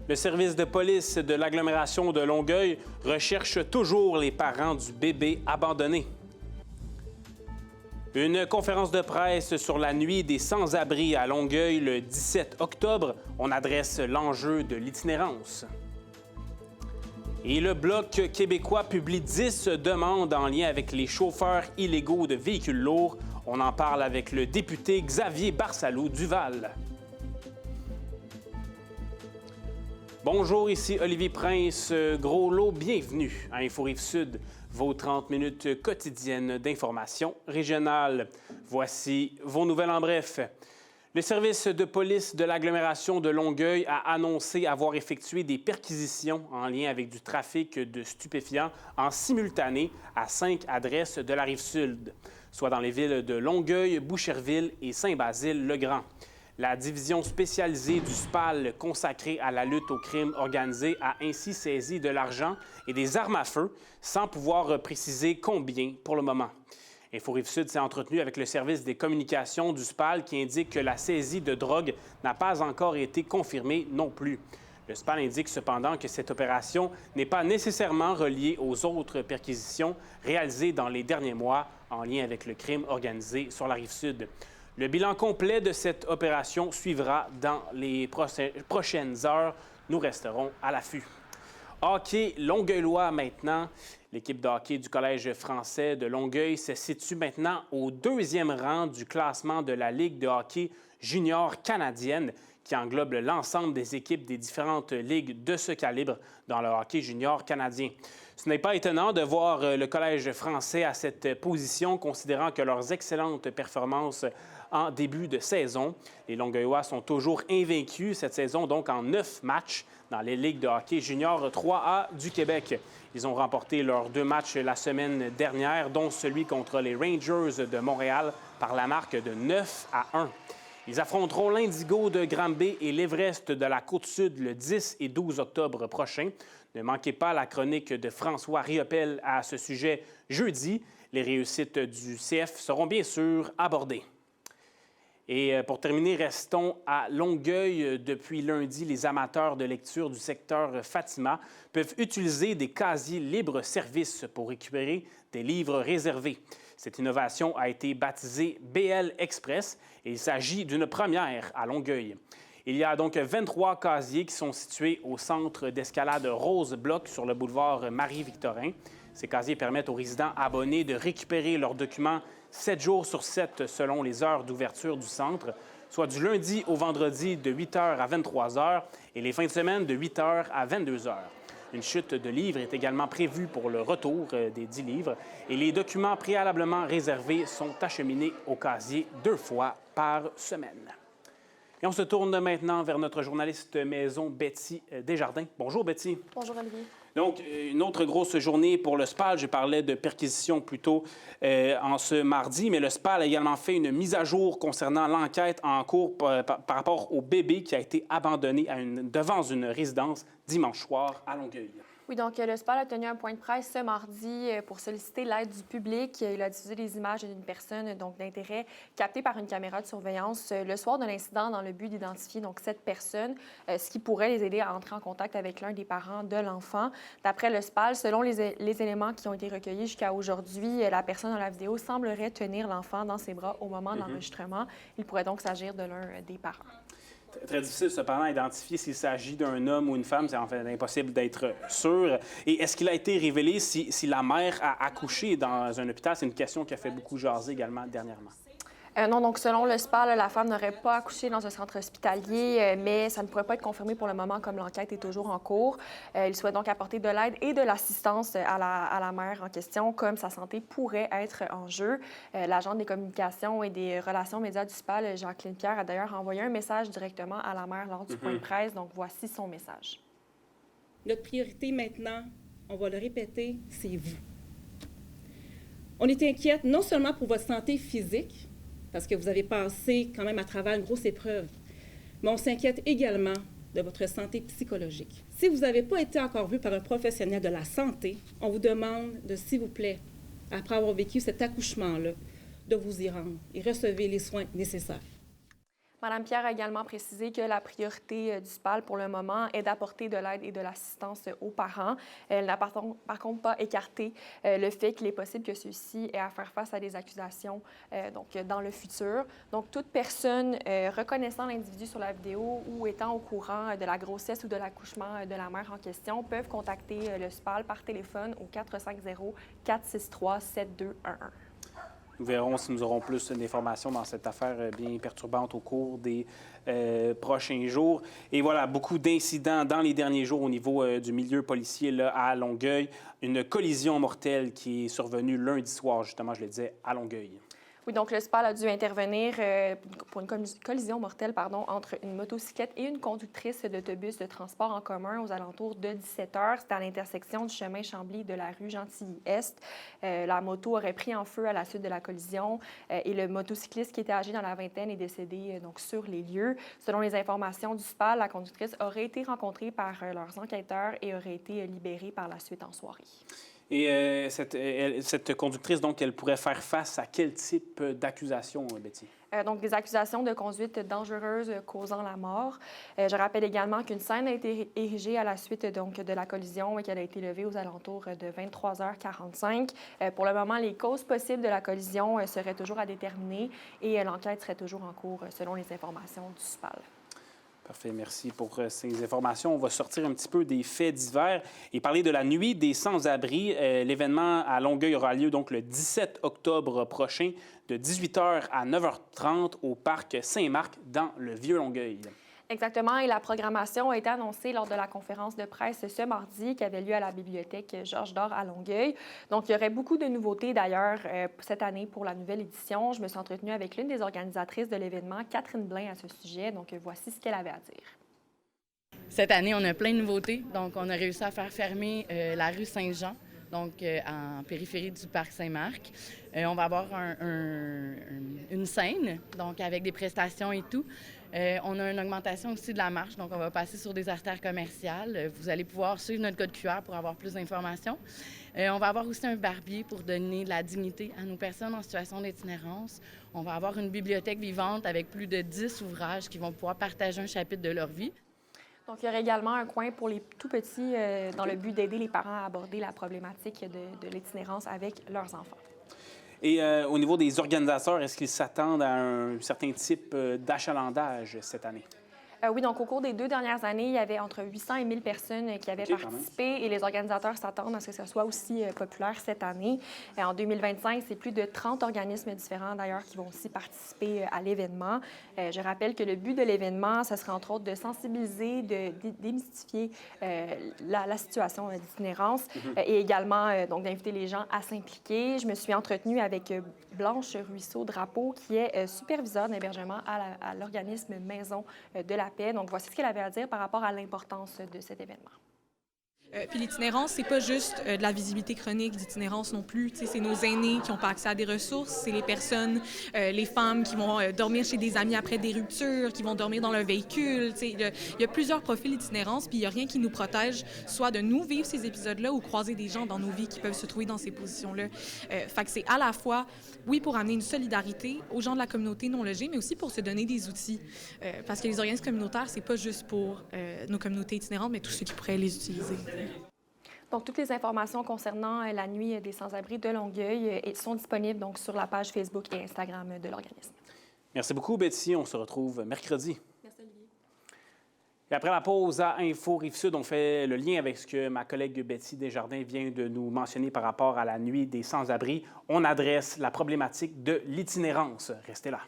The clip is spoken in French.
Le service de police de l'agglomération de Longueuil recherche toujours les parents du bébé abandonné. Une conférence de presse sur la nuit des sans-abri à Longueuil le 17 octobre. On adresse l'enjeu de l'itinérance. Et le Bloc québécois publie 10 demandes en lien avec les chauffeurs illégaux de véhicules lourds. On en parle avec le député Xavier Barsalou-Duval. Bonjour, ici Olivier Prince. Gros lot, bienvenue à Info Rive-Sud, vos 30 minutes quotidiennes d'information régionale. Voici vos nouvelles en bref. Le service de police de l'agglomération de Longueuil a annoncé avoir effectué des perquisitions en lien avec du trafic de stupéfiants en simultané à 5 adresses de la Rive-Sud, soit dans les villes de Longueuil, Boucherville et Saint-Basile-le-Grand. La division spécialisée du SPAL consacrée à la lutte au crime organisé a ainsi saisi de l'argent et des armes à feu, sans pouvoir préciser combien pour le moment. Info Rive-Sud s'est entretenu avec le service des communications du SPAL qui indique que la saisie de drogue n'a pas encore été confirmée non plus. Le SPAL indique cependant que cette opération n'est pas nécessairement reliée aux autres perquisitions réalisées dans les derniers mois en lien avec le crime organisé sur la Rive-Sud. Le bilan complet de cette opération suivra dans les prochaines heures. Nous resterons à l'affût. Hockey longueuillois maintenant. L'équipe de hockey du Collège français de Longueuil se situe maintenant au 2e rang du classement de la Ligue de hockey junior canadienne qui englobe l'ensemble des équipes des différentes ligues de ce calibre dans le hockey junior canadien. Ce n'est pas étonnant de voir le Collège français à cette position, considérant que leurs excellentes performances en début de saison. Les Longueuillois sont toujours invaincus cette saison, donc en 9 matchs dans les ligues de hockey junior 3A du Québec. Ils ont remporté leurs 2 matchs la semaine dernière, dont celui contre les Rangers de Montréal par la marque de 9-1. Ils affronteront l'Indigo de Granby et l'Everest de la Côte-Sud le 10 et 12 octobre prochain. Ne manquez pas la chronique de François Riopel à ce sujet jeudi. Les réussites du CF seront bien sûr abordées. Et pour terminer, restons à Longueuil. Depuis lundi, les amateurs de lecture du secteur Fatima peuvent utiliser des casiers libre-service pour récupérer des livres réservés. Cette innovation a été baptisée BL Express et il s'agit d'une première à Longueuil. Il y a donc 23 casiers qui sont situés au centre d'escalade Rose Bloc sur le boulevard Marie-Victorin. Ces casiers permettent aux résidents abonnés de récupérer leurs documents 7 jours sur 7 selon les heures d'ouverture du centre, soit du lundi au vendredi de 8 h à 23 h et les fins de semaine de 8 h à 22 h. Une chute de livres est également prévue pour le retour des 10 livres et les documents préalablement réservés sont acheminés au casier 2 fois par semaine. Et on se tourne maintenant vers notre journaliste maison, Betty Desjardins. Bonjour, Betty. Bonjour, Olivier. Donc, une autre grosse journée pour le SPAL. Je parlais de perquisition plus tôt en ce mardi, mais le SPAL a également fait une mise à jour concernant l'enquête en cours par rapport au bébé qui a été abandonné devant une résidence dimanche soir à Longueuil. Oui, donc le SPAL a tenu un point de presse ce mardi pour solliciter l'aide du public. Il a diffusé des images d'une personne d'intérêt captée par une caméra de surveillance le soir de l'incident dans le but d'identifier cette personne, ce qui pourrait les aider à entrer en contact avec l'un des parents de l'enfant. D'après le SPAL, selon les éléments qui ont été recueillis jusqu'à aujourd'hui, la personne dans la vidéo semblerait tenir l'enfant dans ses bras au moment de l'enregistrement. Il pourrait donc s'agir de l'un des parents. Très difficile cependant à identifier s'il s'agit d'un homme ou une femme. C'est en fait impossible d'être sûr. Et est-ce qu'il a été révélé si la mère a accouché dans un hôpital? C'est une question qui a fait beaucoup jaser également dernièrement. Non, donc selon le SPAL, la femme n'aurait pas accouché dans un centre hospitalier, mais ça ne pourrait pas être confirmé pour le moment comme l'enquête est toujours en cours. Il souhaite donc apporter de l'aide et de l'assistance à la mère en question, comme sa santé pourrait être en jeu. L'agent des communications et des relations médias du SPAL, Jacqueline Pierre, a d'ailleurs envoyé un message directement à la mère lors du point de presse. Donc voici son message. Notre priorité maintenant, on va le répéter, c'est vous. On est inquiète non seulement pour votre santé physique, parce que vous avez passé quand même à travers une grosse épreuve, mais on s'inquiète également de votre santé psychologique. Si vous n'avez pas été encore vu par un professionnel de la santé, on vous demande de, s'il vous plaît, après avoir vécu cet accouchement-là, de vous y rendre et recevez les soins nécessaires. Mme Pierre a également précisé que la priorité du SPAL pour le moment est d'apporter de l'aide et de l'assistance aux parents. Elle n'a par contre pas écarté le fait qu'il est possible que ceux-ci aient à faire face à des accusations dans le futur. Donc, toute personne reconnaissant l'individu sur la vidéo ou étant au courant de la grossesse ou de l'accouchement de la mère en question peuvent contacter le SPAL par téléphone au 450-463-7211. Nous verrons si nous aurons plus d'informations dans cette affaire bien perturbante au cours des prochains jours. Et voilà, beaucoup d'incidents dans les derniers jours au niveau du milieu policier là, à Longueuil. Une collision mortelle qui est survenue lundi soir, justement, je le disais, à Longueuil. Oui, donc le SPAL a dû intervenir pour une collision mortelle entre une motocyclette et une conductrice d'autobus de transport en commun aux alentours de 17 h. C'était à l'intersection du chemin Chambly de la rue Gentilly-Est. La moto aurait pris en feu à la suite de la collision et le motocycliste qui était âgé dans la vingtaine est décédé sur les lieux. Selon les informations du SPAL, la conductrice aurait été rencontrée par leurs enquêteurs et aurait été libérée par la suite en soirée. Et cette conductrice, donc, elle pourrait faire face à quel type d'accusation, Betty? Donc, des accusations de conduite dangereuse causant la mort. Je rappelle également qu'une scène a été érigée à la suite de la collision et qu'elle a été levée aux alentours de 23h45. Pour le moment, les causes possibles de la collision seraient toujours à déterminer et l'enquête serait toujours en cours selon les informations du SPAL. Parfait, merci pour ces informations. On va sortir un petit peu des faits divers et parler de la nuit des sans-abri. L'événement à Longueuil aura lieu donc le 17 octobre prochain de 18h à 9h30 au parc Saint-Marc dans le Vieux-Longueuil. Exactement, et la programmation a été annoncée lors de la conférence de presse ce mardi qui avait lieu à la bibliothèque Georges d'Or à Longueuil. Donc, il y aurait beaucoup de nouveautés d'ailleurs cette année pour la nouvelle édition. Je me suis entretenue avec l'une des organisatrices de l'événement, Catherine Blain, à ce sujet. Donc, voici ce qu'elle avait à dire. Cette année, on a plein de nouveautés. Donc, on a réussi à faire fermer la rue Saint-Jean, donc en périphérie du parc Saint-Marc. On va avoir une scène, donc avec des prestations et tout. On a une augmentation aussi de la marche, donc on va passer sur des artères commerciales. Vous allez pouvoir suivre notre code QR pour avoir plus d'informations. On va avoir aussi un barbier pour donner de la dignité à nos personnes en situation d'itinérance. On va avoir une bibliothèque vivante avec plus de 10 ouvrages qui vont pouvoir partager un chapitre de leur vie. Donc, il y aurait également un coin pour les tout-petits dans le but d'aider les parents à aborder la problématique de l'itinérance avec leurs enfants. Et au niveau des organisateurs, est-ce qu'ils s'attendent à un certain type d'achalandage cette année? Oui, donc au cours des 2 dernières années, il y avait entre 800 et 1000 personnes qui avaient participé et les organisateurs s'attendent à ce que ce soit aussi populaire cette année. En 2025, c'est plus de 30 organismes différents d'ailleurs qui vont aussi participer à l'événement. Je rappelle que le but de l'événement, ce serait entre autres de sensibiliser, de démystifier la situation d'itinérance et également donc d'inviter les gens à s'impliquer. Je me suis entretenue avec Blanche Ruisseau-Drapeau, qui est superviseure d'hébergement à l'organisme Maison de la Paix. Donc, voici ce qu'elle avait à dire par rapport à l'importance de cet événement. Puis l'itinérance, c'est pas juste de la visibilité chronique d'itinérance non plus. C'est nos aînés qui n'ont pas accès à des ressources, c'est les personnes, les femmes qui vont dormir chez des amis après des ruptures, qui vont dormir dans leur véhicule. Il y a plusieurs profils d'itinérance, puis il n'y a rien qui nous protège, soit de nous vivre ces épisodes-là ou croiser des gens dans nos vies qui peuvent se trouver dans ces positions-là. Fait que c'est à la fois, oui, pour amener une solidarité aux gens de la communauté non logée, mais aussi pour se donner des outils. Parce que les organismes communautaires, c'est pas juste pour nos communautés itinérantes, mais tous ceux qui pourraient les utiliser. Donc, toutes les informations concernant la nuit des sans-abri de Longueuil sont disponibles donc, sur la page Facebook et Instagram de l'organisme. Merci beaucoup, Betty. On se retrouve mercredi. Merci, Olivier. Et après la pause à Info Rive-Sud, on fait le lien avec ce que ma collègue Betty Desjardins vient de nous mentionner par rapport à la nuit des sans-abri. On adresse la problématique de l'itinérance. Restez là.